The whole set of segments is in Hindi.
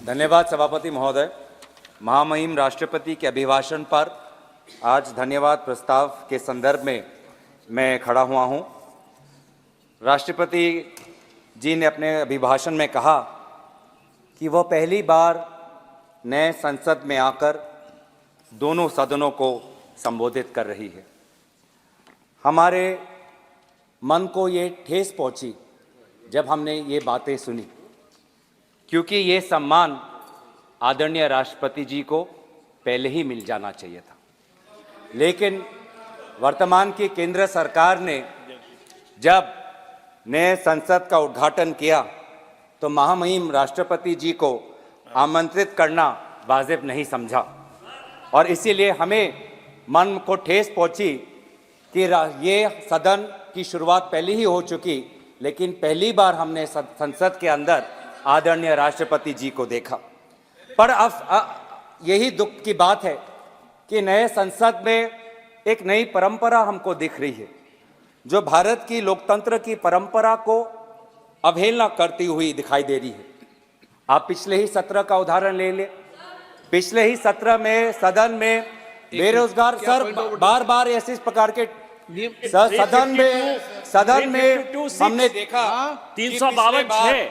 धन्यवाद सभापति महोदय। महामहिम राष्ट्रपति के अभिभाषण पर आज धन्यवाद प्रस्ताव के संदर्भ में मैं खड़ा हुआ हूं। राष्ट्रपति जी ने अपने अभिभाषण में कहा कि वह पहली बार नए संसद में आकर दोनों सदनों को संबोधित कर रही है। हमारे मन को ये ठेस पहुंची जब हमने ये बातें सुनी, क्योंकि ये सम्मान आदरणीय राष्ट्रपति जी को पहले ही मिल जाना चाहिए था। लेकिन वर्तमान की केंद्र सरकार ने जब नए संसद का उद्घाटन किया तो महामहिम राष्ट्रपति जी को आमंत्रित करना वाजिब नहीं समझा, और इसीलिए हमें मन को ठेस पहुंची कि ये सदन की शुरुआत पहले ही हो चुकी, लेकिन पहली बार हमने संसद के अंदर आदरणीय राष्ट्रपति जी को देखा। पर अब यही दुख की बात है कि नए संसद में एक नई परंपरा हमको दिख रही है, जो भारत की लोकतंत्र की परंपरा को अवहेलना करती हुई दिखाई दे रही है। आप पिछले ही सत्र का उदाहरण ले ले। पिछले ही सत्र में सदन में बेरोजगार सर बार बार ऐसे प्रकार के सदन में हमने देखा 352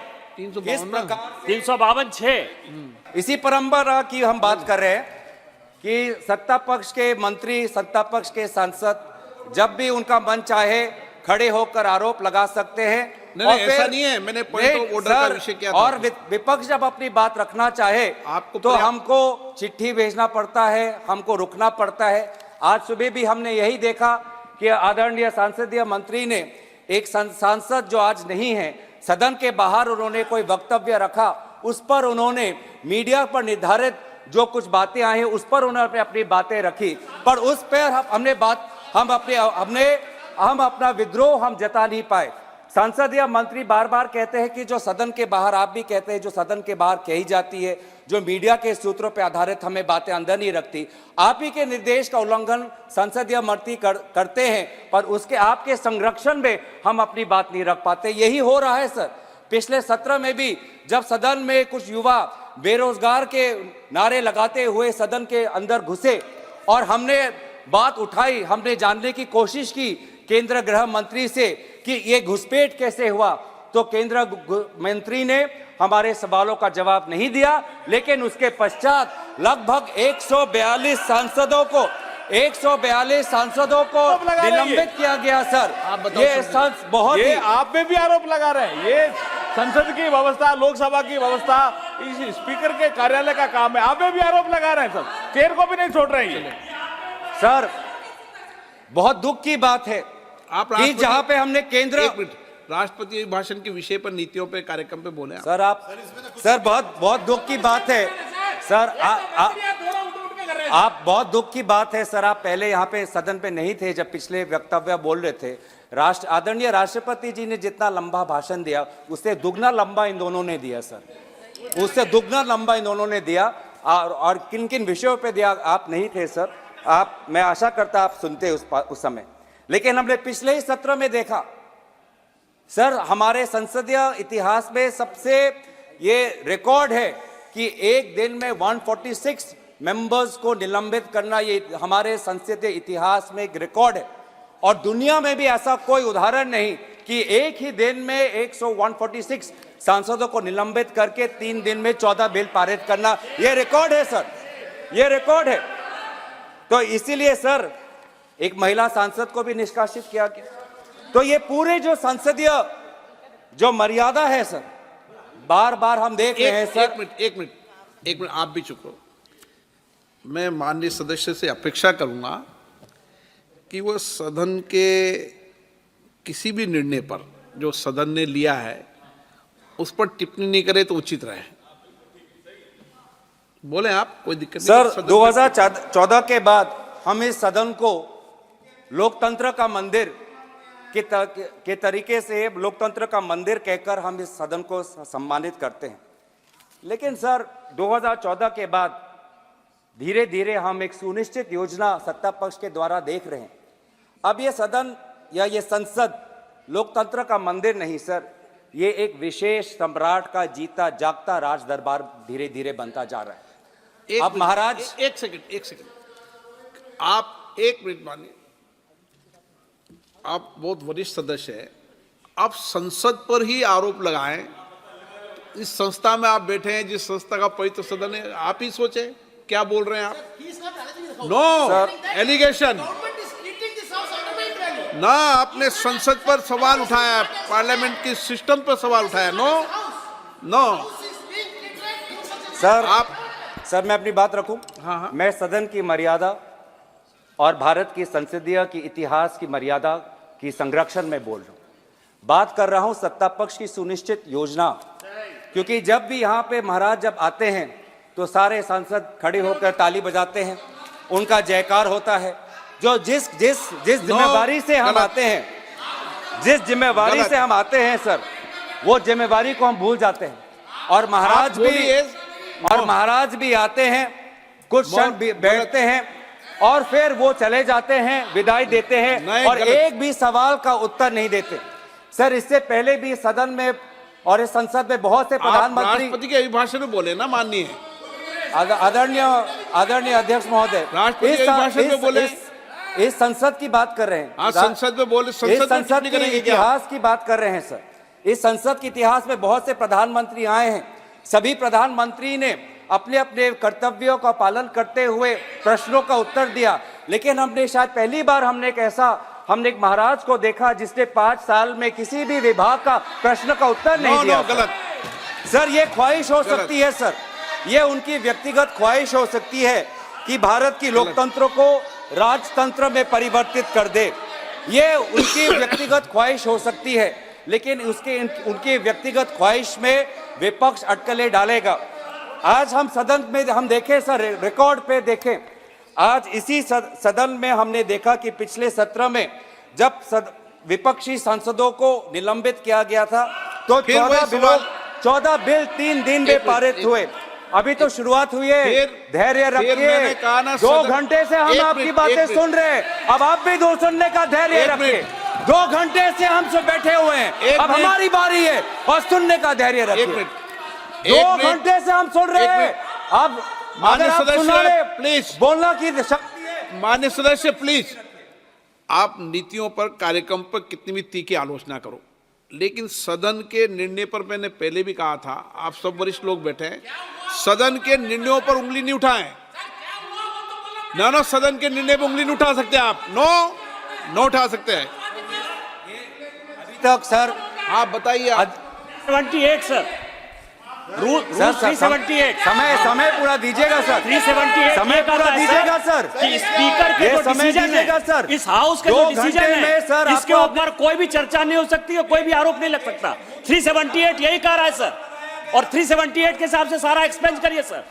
इसी परंपरा की हम बात कर रहे हैं कि सत्ता पक्ष के मंत्री, सत्ता पक्ष के सांसद जब भी उनका मन चाहे खड़े होकर आरोप लगा सकते हैं। नहीं, ऐसा नहीं है। मैंने पॉइंट ऑफ ऑर्डर का विषय किया था। और विपक्ष जब अपनी बात रखना चाहे तो हमको चिट्ठी भेजना पड़ता है, हमको रुकना पड़ता है। आज सुबह भी हमने यही देखा कि आदरणीय सांसदीय मंत्री ने एक सांसद जो आज नहीं है, सदन के बाहर उन्होंने कोई वक्तव्य रखा, उस पर उन्होंने मीडिया पर निर्धारित जो कुछ बातें आई हैं उस पर उन्होंने अपनी बातें रखी, पर उस पर हम अपना विद्रोह हम जता नहीं पाए। संसदीय मंत्री बार बार कहते हैं कि जो सदन के बाहर, आप भी कहते हैं जो सदन के बाहर कही जाती है, जो मीडिया के सूत्रों पर आधारित हमें बातें अंदर नहीं रखती। आप ही के निर्देश का उल्लंघन संसदीय मंत्री करते हैं, पर उसके आपके संरक्षण में हम अपनी बात नहीं रख पाते। यही हो रहा है सर। पिछले सत्र में भी जब सदन में कुछ युवा बेरोजगार के नारे लगाते हुए सदन के अंदर घुसे और हमने बात उठाई, हमने जानने की कोशिश की केंद्र गृह मंत्री से कि ये घुसपैठ कैसे हुआ, तो केंद्र मंत्री ने हमारे सवालों का जवाब नहीं दिया। लेकिन उसके पश्चात लगभग 142 सांसदों को निलंबित किया गया सर। ये बहुत ये आप पे भी आरोप लगा रहे हैं। ये संसद की व्यवस्था, लोकसभा की व्यवस्था, इस स्पीकर के कार्यालय का काम है। आप पे भी आरोप लगा रहे हैं सर। चेयर को भी नहीं छोड़ रहे हैं सर। बहुत दुख की बात है कि जहां पे हमने केंद्र राष्ट्रपति भाषण के विषय पर, नीतियों पे, कार्यक्रम पे बोले सर। सर बहुत दुख की बात है सर। आप बहुत दुख की बात है सर। आप पहले यहाँ पे सदन पे नहीं थे जब पिछले वक्तव्य बोल रहे थे। आदरणीय राष्ट्रपति जी ने जितना लंबा भाषण दिया उससे दुगना लंबा इन दोनों ने दिया सर। उससे दुगना लंबा इन दोनों ने दिया। और किन किन विषयों पे दिया आप नहीं थे सर। मैं आशा करता आप सुनते उस समय। लेकिन हमने पिछले ही सत्र में देखा सर, हमारे संसदीय इतिहास में सबसे ये रिकॉर्ड है कि एक दिन में 146 मेंबर्स को निलंबित करना, ये हमारे संसदीय इतिहास में एक रिकॉर्ड है। और दुनिया में भी ऐसा कोई उदाहरण नहीं कि एक ही दिन में 146 सांसदों को निलंबित करके 3 दिन में 14 बिल पारित करना, ये रिकॉर्ड है सर। ये रिकॉर्ड है। तो इसीलिए सर एक महिला सांसद को भी निष्कासित किया गया। तो ये पूरे जो संसदीय जो मर्यादा है सर, बार बार हम देख रहे हैं सर। एक मिनट आप भी चुप रहो। मैं माननीय सदस्य से अपेक्षा करूंगा कि वो सदन के किसी भी निर्णय पर जो सदन ने लिया है उस पर टिप्पणी नहीं करे तो उचित रहे। बोले आप, कोई दिक्कत नहीं सर। 2014 के बाद हम इस सदन को लोकतंत्र का मंदिर के तरीके से, लोकतंत्र का मंदिर कहकर हम इस सदन को सम्मानित करते हैं। लेकिन सर 2014 के बाद धीरे धीरे हम एक सुनिश्चित योजना सत्ता पक्ष के द्वारा देख रहे हैं। अब ये सदन या ये संसद लोकतंत्र का मंदिर नहीं सर, ये एक विशेष सम्राट का जीता जागता राज दरबार धीरे धीरे बनता जा रहा है। अब महाराज एक सेकंड आप एक मिनट मानिए। आप बहुत वरिष्ठ सदस्य हैं, आप संसद पर ही आरोप लगाएं। इस संस्था में आप बैठे हैं, जिस संस्था का पवित्र सदन है, आप ही सोचे क्या बोल रहे हैं आप। नो एलिगेशन ना, आपने संसद पर सवाल उठाया, पार्लियामेंट की सिस्टम पर सवाल उठाया। नो सर मैं अपनी बात रखूं। हाँ। मैं सदन की मर्यादा और भारत की संसदीय की इतिहास की मर्यादा की संरक्षण में बोल रहा हूं। बात कर रहा हूं सत्ता पक्ष की सुनिश्चित योजना, क्योंकि जब भी यहाँ पे महाराज जब आते हैं तो सारे सांसद खड़े होकर ताली बजाते हैं, उनका जयकार होता है। जो जिस जिम्मेवारी से हम आते हैं, जिस जिम्मेवारी से हम आते हैं सर, वो जिम्मेवारी को हम भूल जाते हैं। और महाराज भी आते हैं, कुछ क्षण बैठते हैं और फिर वो चले जाते हैं, विदाई देते हैं और एक भी सवाल का उत्तर नहीं देते। सर इससे पहले भी सदन में और इस संसद में बहुत से प्रधानमंत्री राष्ट्रपति के अभिभाषण में बोले ना, माननीय आदरणीय अध्यक्ष महोदय, राष्ट्रपति के अभिभाषण में बोले। इस संसद की बात कर रहे हैं। संसद में बोले, संसद के इतिहास की बात कर रहे हैं सर। इस संसद के इतिहास में बहुत से प्रधानमंत्री आए हैं, सभी प्रधानमंत्री ने अपने अपने कर्तव्यों का पालन करते हुए प्रश्नों का उत्तर दिया, लेकिन हमने शायद पहली बार हमने एक महाराज को देखा जिसने 5 साल में किसी भी विभाग का प्रश्न का उत्तर नहीं दिया। गलत सर, ये ख्वाहिश हो सकती है सर, ये उनकी व्यक्तिगत ख्वाहिश हो सकती है कि भारत की लोकतंत्र को राजतंत्र में परिवर्तित कर दे। ये उनकी व्यक्तिगत ख्वाहिश हो सकती है, लेकिन उनकी व्यक्तिगत ख्वाहिश में विपक्ष अटकलें डालेगा। आज हम सदन में हम देखें सर, रिकॉर्ड पे देखें, आज इसी सदन में हमने देखा कि पिछले सत्र में जब विपक्षी सांसदों को निलंबित किया गया था तो 14 बिल 3 दिन में पारित हुए। अभी तो शुरुआत हुई है, धैर्य रखिए। 2 घंटे से हम आपकी बातें सुन रहे हैं, अब आप भी दो सुनने का धैर्य रखिए। 2 घंटे से हम सब बैठे हुए हैं, अब हमारी बारी है और सुनने का धैर्य रखिए। 2 घंटे से हम सुन रहे हैं, अब माननीय सदस्य प्लीज बोलना की शक्ति है। माननीय सदस्य प्लीज, आप नीतियों पर, कार्यक्रम पर कितनी भी तीखी आलोचना करो, लेकिन सदन के निर्णय पर मैंने पहले भी कहा था, आप सब वरिष्ठ लोग बैठे हैं, सदन के निर्णयों पर उंगली नहीं उठाएं। ना सदन के निर्णय पर उंगली नहीं उठा सकते आप। नो उठा सकते हैं। अभी तक सर आप बताइए। 78 सर, रूल 378 समय पूरा दीजिएगा सर। 378 समय पूरा दीजिएगा सर। स्पीकर के जो डिसीजन है सर, इस हाउस का जो डिसीजन है सर, इसके ऊपर कोई भी चर्चा नहीं हो सकती और कोई भी आरोप नहीं लग सकता। 378 यही कह रहा है सर, और 378 के हिसाब से सारा एक्सपेंस करिए सर।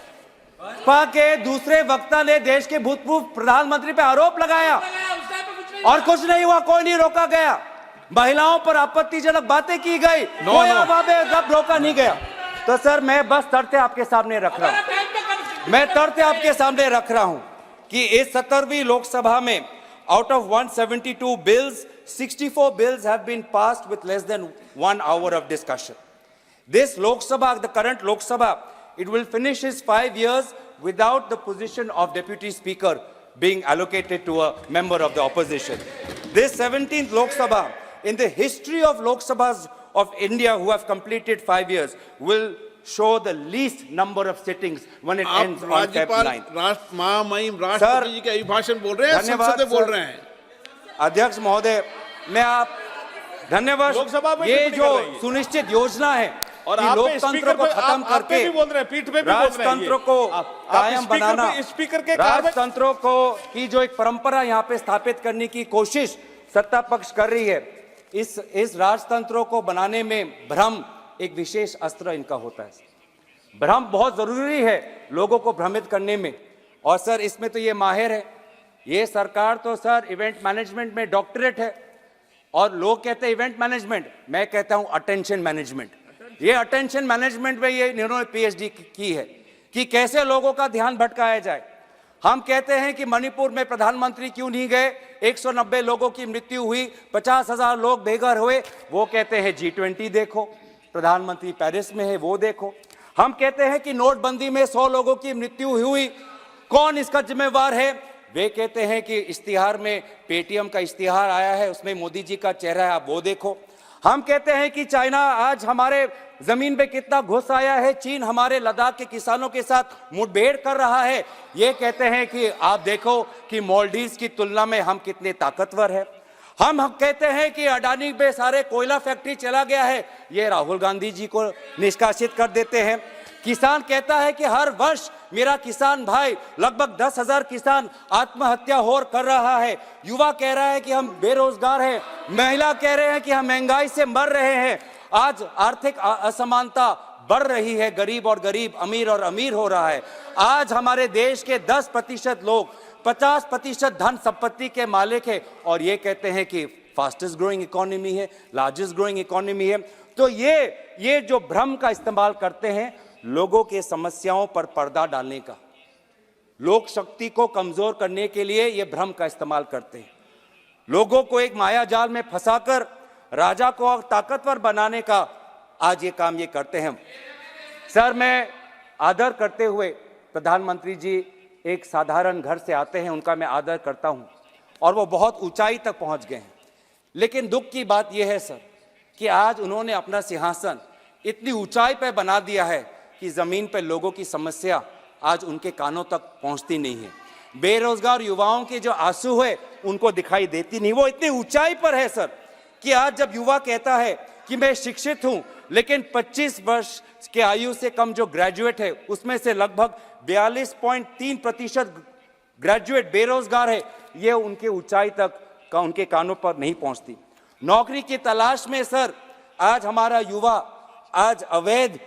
भाजपा के दूसरे वक्ता ने देश के भूतपूर्व प्रधानमंत्री पे आरोप लगाया और कुछ नहीं हुआ, कोई नहीं रोका गया। महिलाओं पर आपत्तिजनक बातें की गई, कोई अब रोका नहीं गया। तो सर मैं बस तथ्य आपके सामने रख रहा हूं, मैं तथ्य आपके सामने रख रहा हूं कि इस 17वीं लोकसभा में out of 172 bills 64 bills have been passed with less than 1 hour of discussion. This Lok Sabha, the current Lok Sabha, it will finish its 5 years without the position of Deputy Speaker being allocated to a member of the opposition. This 17th Lok Sabha, in the history of Lok Sabhas of India who have completed 5 years, will show the least number of sittings when it ends on Feb 9th. महामहिम राष्ट्रपति जी के अभिभाषण बोल रहे हैं, संसद में बोल रहे हैं। अध्यक्ष महोदय, मैं आप धन्यवाद। लोकसभा में ये जो सुनिश्चित योजना है और लोकतंत्र को खत्म करके बोल रहे हैं, पीठ पे भी राजतंत्र को कायम बनाना, स्पीकर के राजतंत्रों को की जो एक परंपरा यहाँ पे स्थापित करने की कोशिश सत्ता पक्ष कर रही है, इस राजतंत्रों को बनाने में भ्रम एक विशेष अस्त्र इनका होता है। भ्रम बहुत जरूरी है लोगों को भ्रमित करने में, और सर इसमें तो ये माहिर है। ये सरकार तो सर इवेंट मैनेजमेंट में डॉक्टरेट है, और लोग कहते हैं इवेंट मैनेजमेंट, मैं कहता हूं अटेंशन मैनेजमेंट। ये अटेंशन मैनेजमेंट में ये इन्होंने पीएचडी की है कि कैसे लोगों का ध्यान भटकाया जाए। हम कहते हैं कि मणिपुर में प्रधानमंत्री क्यों नहीं गए, 190 लोगों की मृत्यु हुई, 50,000 लोग बेघर हुए, वो कहते हैं G20 देखो। प्रधानमंत्री पेरिस में है, वो देखो। हम कहते हैं कि नोटबंदी में 100 लोगों की मृत्यु हुई, कौन इसका जिम्मेवार है? वे कहते हैं कि इश्तिहार में पेटीएम का इश्तिहार आया है, उसमें मोदी जी का चेहरा है, आप वो देखो। हम कहते हैं कि चाइना आज हमारे जमीन पे कितना घुस आया है, चीन हमारे लद्दाख के किसानों के साथ मुठभेड़ कर रहा है, ये कहते हैं कि आप देखो कि मालदीव्स की तुलना में हम कितने ताकतवर हैं। हम कहते हैं कि अडानी पे सारे कोयला फैक्ट्री चला गया है, ये राहुल गांधी जी को निष्कासित कर देते हैं। किसान कहता है कि हर वर्ष मेरा किसान भाई लगभग 10,000 किसान आत्महत्या हो कर रहा है। युवा कह रहा है कि हम बेरोजगार हैं, महिला कह रहे हैं कि हम महंगाई से मर रहे हैं। आज आर्थिक असमानता बढ़ रही है, गरीब और गरीब, अमीर और अमीर हो रहा है। आज हमारे देश के 10% लोग 50% धन संपत्ति के मालिक है और ये कहते हैं कि फास्टेस्ट ग्रोइंग इकोनॉमी है, लार्जेस्ट ग्रोइंग इकोनॉमी है। तो ये जो भ्रम का इस्तेमाल करते हैं लोगों के समस्याओं पर पर्दा डालने का, लोक शक्ति को कमजोर करने के लिए ये भ्रम का इस्तेमाल करते हैं, लोगों को एक माया जाल में फंसाकर राजा को ताकतवर बनाने का आज ये काम ये करते हैं। सर, मैं आदर करते हुए, प्रधानमंत्री जी एक साधारण घर से आते हैं, उनका मैं आदर करता हूं और वो बहुत ऊंचाई तक पहुंच गए हैं। लेकिन दुख की बात यह है सर कि आज उन्होंने अपना सिंहासन इतनी ऊंचाई पर बना दिया है कि जमीन पर लोगों की समस्या आज उनके कानों तक पहुंचती नहीं है। बेरोजगार युवाओं के जो आंसू है उनको दिखाई देती नहीं। वो इतनी ऊंचाई पर है सर कि आज जब युवा कहता है कि मैं शिक्षित हूं, लेकिन 25 वर्ष के आयु से कम जो ग्रेजुएट है उसमें से लगभग 42.3% ग्रेजुएट बेरोजगार है, ये उनके ऊंचाई तक का उनके कानों पर नहीं पहुंचती। नौकरी की तलाश में सर आज हमारा युवा आज अवैध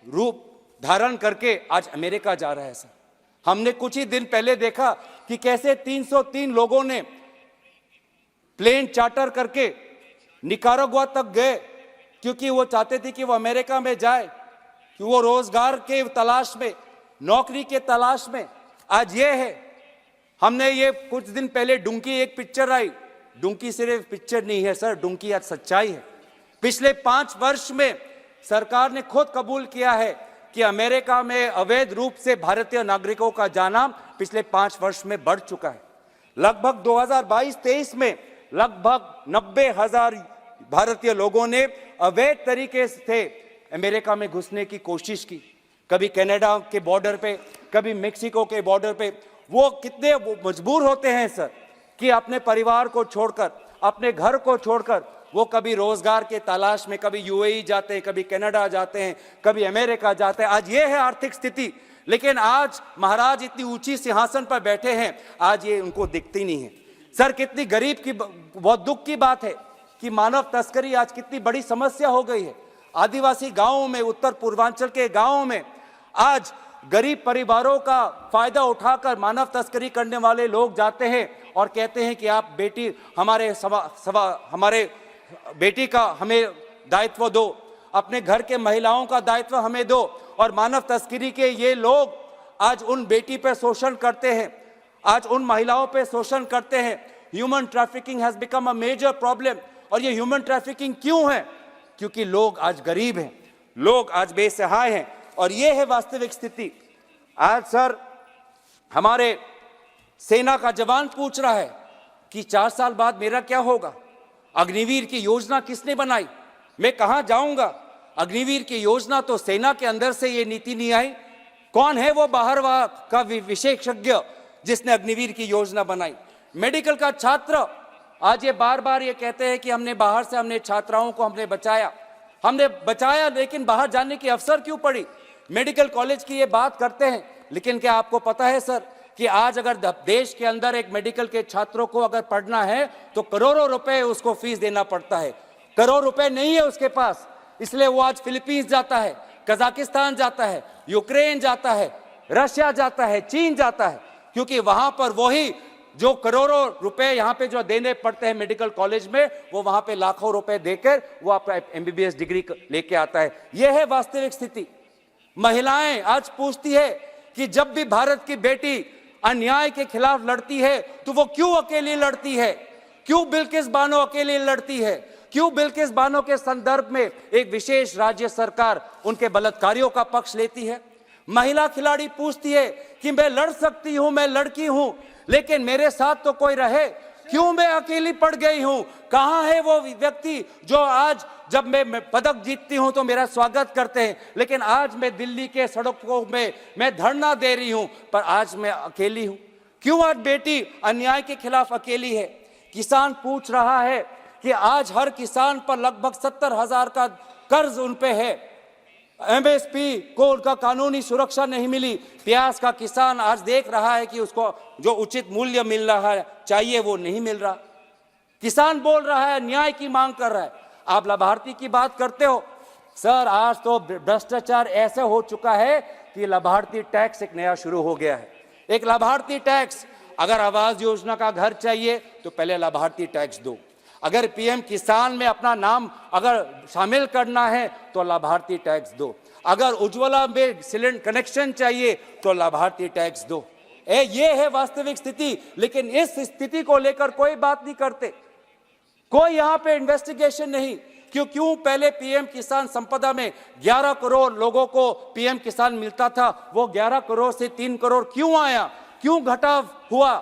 रूप धारण करके आज अमेरिका जा रहा है सर। हमने कुछ ही दिन पहले देखा कि कैसे 303 लोगों ने प्लेन चार्टर करके निकारागुआ तक गए क्योंकि वो चाहते थे कि वो अमेरिका में जाए, कि वो रोजगार के तलाश में, नौकरी के तलाश में। आज ये है, हमने ये कुछ दिन पहले डुंकी एक पिक्चर आई, डुंकी सिर्फ पिक्चर नहीं है सर, डुंकी आज सच्चाई है। पिछले 5 वर्ष में सरकार ने खुद कबूल किया है कि अमेरिका में अवैध रूप से भारतीय नागरिकों का जाना पिछले 5 वर्ष में बढ़ चुका है। लगभग 2022-23 में लगभग 90,000 भारतीय लोगों ने अवैध तरीके से अमेरिका में घुसने की कोशिश की, कभी कनाडा के बॉर्डर पे, कभी मेक्सिको के बॉर्डर पे। वो कितने मजबूर होते हैं सर कि अपने परिवार को छोड़कर, अपने घर को छोड़कर वो कभी रोजगार के तलाश में कभी यूएई जाते हैं, कभी कनाडा जाते हैं, कभी अमेरिका जाते हैं। आज ये है आर्थिक स्थिति। लेकिन आज महाराज इतनी ऊंची सिंहासन पर बैठे हैं, आज ये उनको दिखती नहीं है। सर, कितनी गरीब की, बहुत दुख की बात है कि मानव तस्करी आज कितनी बड़ी समस्या हो गई है। आदिवासी गांवों में, उत्तर पूर्वांचल के गांवों में आज गरीब परिवारों का फायदा उठाकर मानव तस्करी करने वाले लोग जाते हैं और कहते हैं कि आप बेटी हमारे बेटी का हमें दायित्व दो, अपने घर के महिलाओं का दायित्व हमें दो। और मानव तस्करी के ये लोग आज उन बेटी पे शोषण करते हैं, आज उन महिलाओं पे शोषण करते हैं। Human trafficking has become a major problem. और ये ह्यूमन ट्रैफिकिंग क्यों है? क्योंकि लोग आज गरीब हैं, लोग आज बेसहाय हैं और ये है वास्तविक स्थिति। आज सर हमारे सेना का जवान पूछ रहा है कि 4 साल बाद मेरा क्या होगा? अग्निवीर की योजना किसने बनाई? मैं कहां जाऊंगा? अग्निवीर की योजना तो सेना के अंदर से ये नीति नहीं आई। कौन है वो बाहर का विशेषज्ञ जिसने अग्निवीर की योजना बनाई? मेडिकल का छात्र आज ये बार बार ये कहते हैं कि हमने बाहर से हमने छात्राओं को हमने बचाया, लेकिन बाहर जाने की अवसर क्यों पड़ी? मेडिकल कॉलेज की ये बात करते हैं, लेकिन क्या आपको पता है सर कि आज अगर देश के अंदर एक मेडिकल के छात्रों को अगर पढ़ना है तो करोड़ों रुपए उसको फीस देना पड़ता है। करोड़ रुपए नहीं है उसके पास, इसलिए वो आज फिलीपींस जाता है, कजाकिस्तान जाता है, यूक्रेन जाता है, रशिया जाता है, चीन जाता है, क्योंकि वहां पर वही जो करोड़ों रुपए यहाँ पे जो देने पड़ते हैं मेडिकल कॉलेज में, वो वहां पे लाखों रुपए देकर वो अपना MBBS डिग्री लेके आता है। यह है वास्तविक स्थिति। महिलाएं आज पूछती है कि जब भी भारत की बेटी अन्याय के खिलाफ लड़ती है तो वो क्यों अकेली लड़ती है? क्यों बिल्किस बानो अकेली लड़ती है? क्यों बिल्किस बानो के संदर्भ में एक विशेष राज्य सरकार उनके बलात्कारियों का पक्ष लेती है? महिला खिलाड़ी पूछती है कि मैं लड़ सकती हूं, मैं लड़की हूं, लेकिन मेरे साथ तो कोई रहे, क्यों मैं अकेली पड़ गई हूं? कहां है वो व्यक्ति जो आज जब मैं पदक जीतती हूं तो मेरा स्वागत करते हैं, लेकिन आज मैं दिल्ली के सड़कों में मैं धरना दे रही हूं, पर आज मैं अकेली हूं? क्यों आज बेटी अन्याय के खिलाफ अकेली है? किसान पूछ रहा है कि आज हर किसान पर लगभग 70,000 का कर्ज उन पे है। एमएसपी को उनका कानूनी सुरक्षा नहीं मिली। प्याज का किसान आज देख रहा है कि उसको जो उचित मूल्य मिल रहा है चाहिए वो नहीं मिल रहा। किसान बोल रहा है, न्याय की मांग कर रहा है। आप लाभार्थी की बात करते हो सर, आज तो भ्रष्टाचार ऐसे हो चुका है कि लाभार्थी टैक्स एक नया शुरू हो गया है। एक लाभार्थी टैक्स, अगर आवास योजना का घर चाहिए तो पहले लाभार्थी टैक्स दो। अगर पीएम किसान में अपना नाम अगर शामिल करना है तो लाभार्थी टैक्स दो। अगर उज्ज्वला में सिलेंडर कनेक्शन चाहिए तो लाभार्थी टैक्स दो। ये है वास्तविक स्थिति, लेकिन इस स्थिति को लेकर कोई बात नहीं करते, कोई यहाँ पे इन्वेस्टिगेशन नहीं। क्यों पहले पीएम किसान संपदा में 11 करोड़ लोगों को पीएम किसान मिलता था, वो 11 करोड़ से 3 करोड़ क्यों आया? क्यों घटाव हुआ?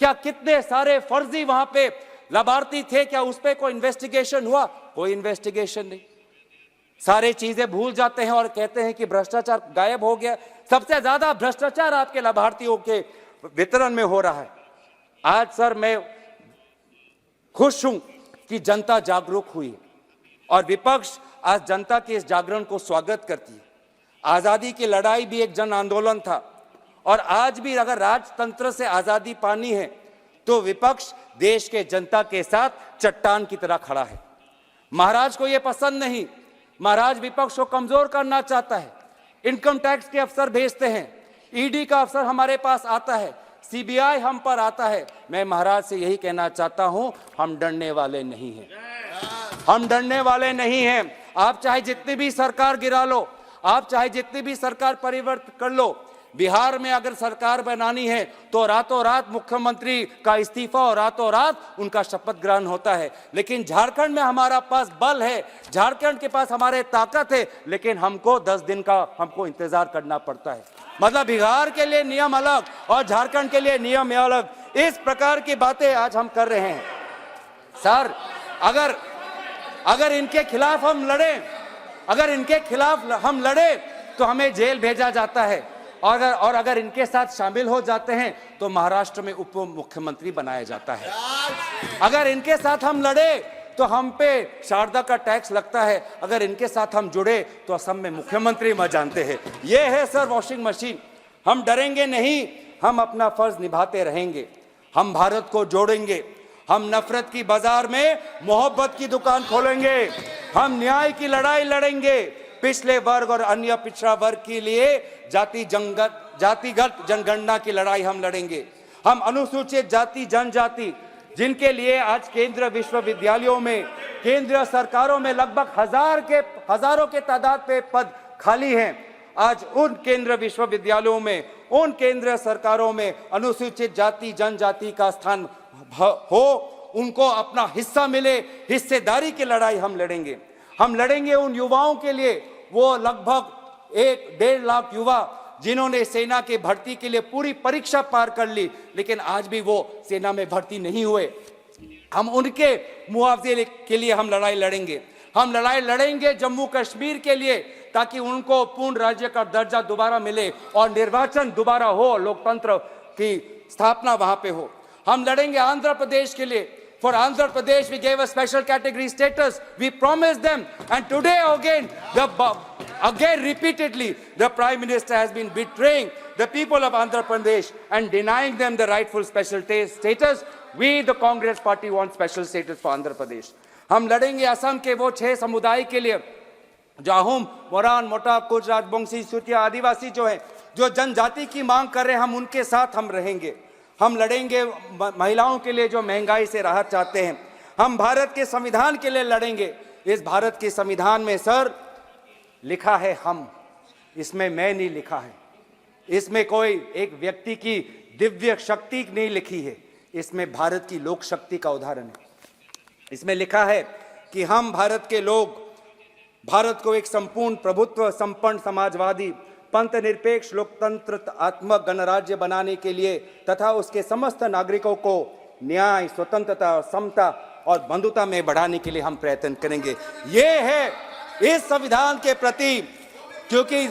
क्या कितने सारे फर्जी वहां पे लाभार्थी थे? क्या उस पर कोई इन्वेस्टिगेशन हुआ? कोई इन्वेस्टिगेशन नहीं। सारे चीजें भूल जाते हैं और कहते हैं कि भ्रष्टाचार गायब हो गया। सबसे ज्यादा भ्रष्टाचार आपके लाभार्थियों के वितरण में हो रहा है। आज सर मैं खुश हूं कि जनता जागरूक हुई और विपक्ष आज जनता के इस जागरण को स्वागत करती है। आजादी की लड़ाई भी एक जन आंदोलन था और आज भी अगर राजतंत्र से आजादी पानी है तो विपक्ष देश के जनता के साथ चट्टान की तरह खड़ा है। महाराज को यह पसंद नहीं। महाराज विपक्ष को कमजोर करना चाहता है। इनकम टैक्स के अफसर भेजते हैं, ईडी का अफसर हमारे पास आता है, सीबीआई हम पर आता है। मैं महाराज से यही कहना चाहता हूं, हम डरने वाले नहीं हैं। हम डरने वाले नहीं हैं। आप चाहे जितनी भी सरकार गिरा लो, आप चाहे जितनी भी सरकार परिवर्तन कर लो, बिहार में अगर सरकार बनानी है तो रातों रात मुख्यमंत्री का इस्तीफा और रातों रात उनका शपथ ग्रहण होता है। लेकिन झारखंड में हमारा पास बल है, झारखंड के पास हमारे ताकत है, लेकिन हमको 10 दिन का हमको इंतजार करना पड़ता है। मतलब बिहार के लिए नियम अलग और झारखंड के लिए नियम अलग। इस प्रकार की बातें आज हम कर रहे हैं। सर अगर इनके खिलाफ हम लड़े, अगर इनके खिलाफ हम लड़े तो हमें जेल भेजा जाता है और अगर इनके साथ शामिल हो जाते हैं तो महाराष्ट्र में उप मुख्यमंत्री बनाया जाता है। अगर इनके साथ हम लड़े तो हम पे शारदा का टैक्स लगता है, अगर इनके साथ हम जुड़े तो असम में मुख्यमंत्री मत जानते हैं। ये है सर वॉशिंग मशीन। हम डरेंगे नहीं, हम अपना फर्ज निभाते रहेंगे। हम भारत को जोड़ेंगे। हम नफरत की बाजार में मोहब्बत की दुकान खोलेंगे। हम न्याय की लड़ाई लड़ेंगे। पिछले वर्ग और अन्य पिछड़ा वर्ग के लिए जातिगत जनगणना की लड़ाई हम लड़ेंगे। हम अनुसूचित जाति जनजाति जिनके लिए आज केंद्रीय विश्वविद्यालयों में, केंद्रीय सरकारों में लगभग हजारों के तादाद पे पद खाली हैं, आज उन केंद्रीय विश्वविद्यालयों में, उन केंद्रीय सरकारों में अनुसूचित जाति जनजाति का स्थान हो, उनको अपना हिस्सा मिले। हिस्सेदारी की लड़ाई हम लड़ेंगे। हम लड़ेंगे उन युवाओं के लिए, वो लगभग 1-1.5 लाख युवा जिन्होंने सेना के भर्ती के लिए पूरी परीक्षा पार कर ली, लेकिन आज भी वो सेना में भर्ती नहीं हुए। हम उनके मुआवजे के लिए हम लड़ाई लड़ेंगे। हम लड़ाई लड़ेंगे जम्मू कश्मीर के लिए, ताकि उनको पूर्ण राज्य का दर्जा दोबारा मिले और निर्वाचन दोबारा हो, लोकतंत्र की स्थापना वहां पे हो। हम लड़ेंगे आंध्र प्रदेश के लिए। For Andhra Pradesh, we gave a special category status. We promised them, and today again repeatedly, the Prime Minister has been betraying the people of Andhra Pradesh and denying them the rightful special status. We, the Congress Party, want special status for Andhra Pradesh. हम लड़ेंगे असम के वो 6 समुदाय के लिए, जाहुम, मोरान, मोटा, कुच, राजबंशी, सूतिया, आदिवासी जो है, जो जनजाति की मांग कर रहे हैं, हम उनके साथ हम रहेंगे। हम लड़ेंगे महिलाओं के लिए जो महंगाई से राहत चाहते हैं। हम भारत के संविधान के लिए लड़ेंगे। इस भारत के संविधान में सर लिखा है हम, इसमें मैं नहीं लिखा है। इसमें कोई एक व्यक्ति की दिव्य शक्ति नहीं लिखी है, इसमें भारत की लोक शक्ति का उदाहरण है। इसमें लिखा है कि हम भारत के लोग भारत को एक संपूर्ण प्रभुत्व संपन्न समाजवादी पंथ निरपेक्ष लोकतंत्रात्मक गणराज्य बनाने के लिए तथा उसके समस्त नागरिकों को न्याय, स्वतंत्रता, समता और बंधुता में बढ़ाने के लिए हम प्रयत्न करेंगे। ये है इस संविधान के प्रति, क्योंकि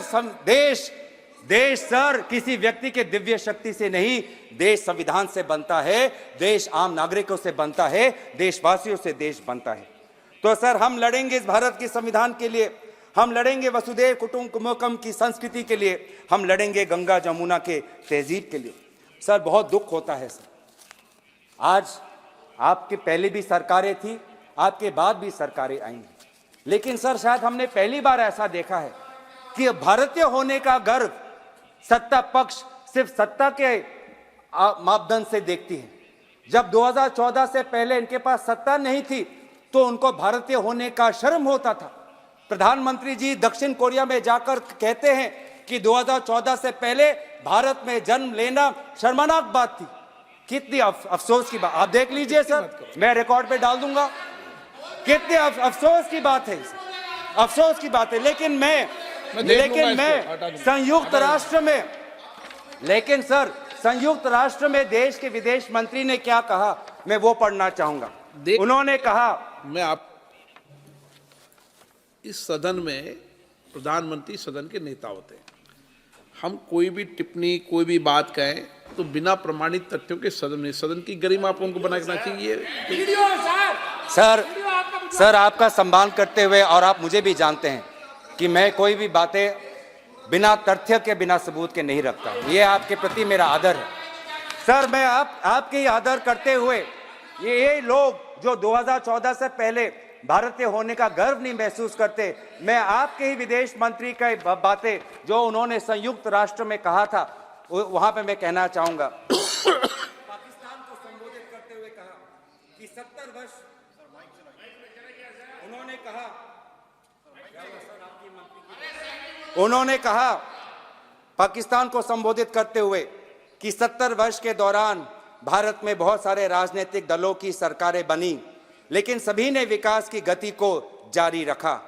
देश सर किसी व्यक्ति के दिव्य शक्ति से नहीं, देश संविधान से बनता है, देश आम नागरिकों से बनता है, देशवासियों से देश बनता है। तो सर हम लड़ेंगे इस भारत के संविधान के लिए, हम लड़ेंगे वसुधैव कुटुंबकम की संस्कृति के लिए, हम लड़ेंगे गंगा जमुना के तहजीब के लिए। सर बहुत दुख होता है सर, आज आपके पहले भी सरकारें थी, आपके बाद भी सरकारें आएंगी, लेकिन सर शायद हमने पहली बार ऐसा देखा है कि भारतीय होने का गर्व सत्ता पक्ष सिर्फ सत्ता के मापदंड से देखती है। जब 2014 से पहले इनके पास सत्ता नहीं थी तो उनको भारतीय होने का शर्म होता था। प्रधानमंत्री जी दक्षिण कोरिया में जाकर कहते हैं कि 2014 से पहले भारत में जन्म लेना शर्मनाक बात थी। कितनी अफसोस की बात, आप देख लीजिए सर, मैं रिकॉर्ड पे डाल दूंगा। कितने अफसोस की बात है, अफसोस की बात है। लेकिन मैं संयुक्त राष्ट्र में, लेकिन सर संयुक्त राष्ट्र में देश के विदेश मंत्री ने क्या कहा, मैं वो पढ़ना चाहूंगा। उन्होंने कहा, मैं आप इस सदन में प्रधानमंत्री सदन के नेता होते हैं, हम कोई भी टिप्पणी कोई भी बात कहें तो बिना प्रमाणित तथ्यों के सदन की गरिमा आपको बना के चाहिए। सर आपका सम्मान करते हुए, और आप मुझे भी जानते हैं कि मैं कोई भी बातें बिना तथ्य के बिना सबूत के नहीं रखता, ये आपके प्रति मेरा आदर है। सर मैं आपके आदर करते हुए, ये लोग जो 2014 से पहले भारतीय होने का गर्व नहीं महसूस करते, मैं आपके ही विदेश मंत्री का बातें जो उन्होंने संयुक्त राष्ट्र में कहा था वहां पे मैं कहना चाहूंगा। पाकिस्तान को संबोधित करते हुए कहा कि 70 वर्ष उन्होंने कहा पाकिस्तान को संबोधित करते हुए कि 70 वर्ष के दौरान भारत में बहुत सारे राजनीतिक दलों की सरकारें बनी, लेकिन सभी ने विकास की गति को जारी रखा।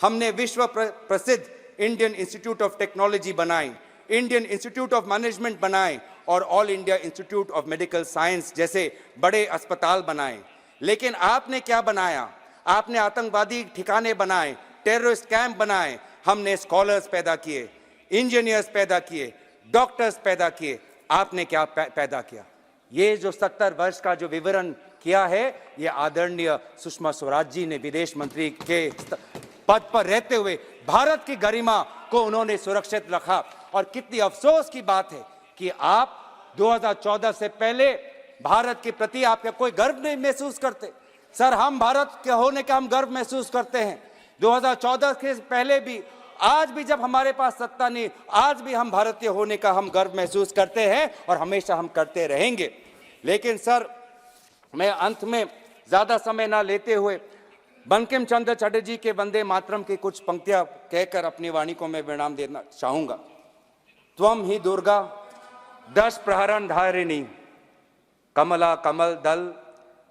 हमने विश्व प्रसिद्ध इंडियन इंस्टीट्यूट ऑफ टेक्नोलॉजी बनाए, इंडियन इंस्टीट्यूट ऑफ मैनेजमेंट बनाए और all India institute of medical science जैसे बड़े अस्पताल बनाए। लेकिन आपने क्या बनाया? आपने आतंकवादी ठिकाने बनाए, टेररिस्ट कैंप बनाए। हमने स्कॉलर्स पैदा किए, इंजीनियर्स पैदा किए, डॉक्टर्स पैदा किए। आपने क्या पैदा किया? ये जो 70 वर्ष का जो विवरण किया है, ये आदरणीय सुषमा स्वराज जी ने विदेश मंत्री के पद पर रहते हुए भारत की गरिमा को उन्होंने सुरक्षित रखा। और कितनी अफसोस की बात है कि आप 2014 से पहले भारत के प्रति आपका कोई गर्व नहीं महसूस करते। सर हम भारत के होने का हम गर्व महसूस करते हैं। 2014 के पहले भी, आज भी जब हमारे पास सत्ता नहीं, आज भी हम भारतीय होने का हम गर्व महसूस करते हैं और हमेशा हम करते रहेंगे। लेकिन सर मैं अंत में ज्यादा समय ना लेते हुए बंकिम चंद्र चटर्जी के वंदे मातरम की कुछ पंक्तियां कहकर अपनी वाणी को मैं विराम देना चाहूंगा। त्वम ही दुर्गा दश प्रहरण धारिणी, कमला कमल दल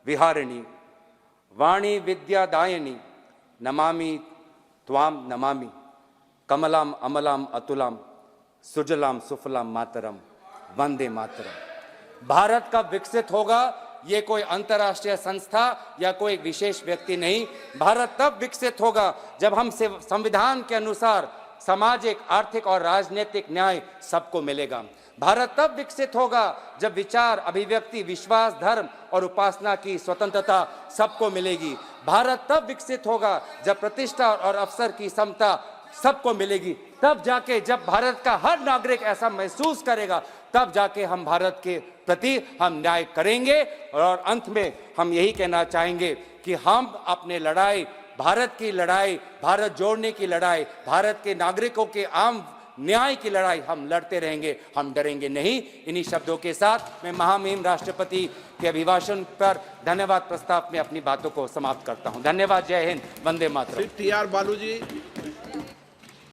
विहारिणी, वाणी विद्यादायिनी, नमामि त्वाम नमामि, कमलाम अमलाम अतुलाम, सुजलाम सुफलाम मातरम, वंदे मातरम। भारत कब विकसित होगा? ये कोई अंतर्राष्ट्रीय संस्था या कोई विशेष व्यक्ति नहीं। भारत तब विकसित होगा जब हम संविधान के अनुसार सामाजिक, आर्थिक और राजनीतिक न्याय सबको मिलेगा। भारत तब विकसित होगा जब विचार, अभिव्यक्ति, विश्वास, धर्म और उपासना की स्वतंत्रता सबको मिलेगी। भारत तब विकसित होगा जब प्रतिष्ठा और अवसर की समता सबको मिलेगी। तब जाके जब भारत का हर नागरिक ऐसा महसूस करेगा, तब जाके हम भारत के प्रति हम न्याय करेंगे। और अंत में हम यही कहना चाहेंगे कि हम अपने लड़ाई, भारत की लड़ाई, भारत जोड़ने की लड़ाई, भारत के नागरिकों के आम न्याय की लड़ाई हम लड़ते रहेंगे, हम डरेंगे नहीं। इन्हीं शब्दों के साथ मैं महामहिम राष्ट्रपति के अभिभाषण पर धन्यवाद प्रस्ताव में अपनी बातों को समाप्त करता हूं। धन्यवाद। जय हिंद। वंदे मातरम। TR बालू जी।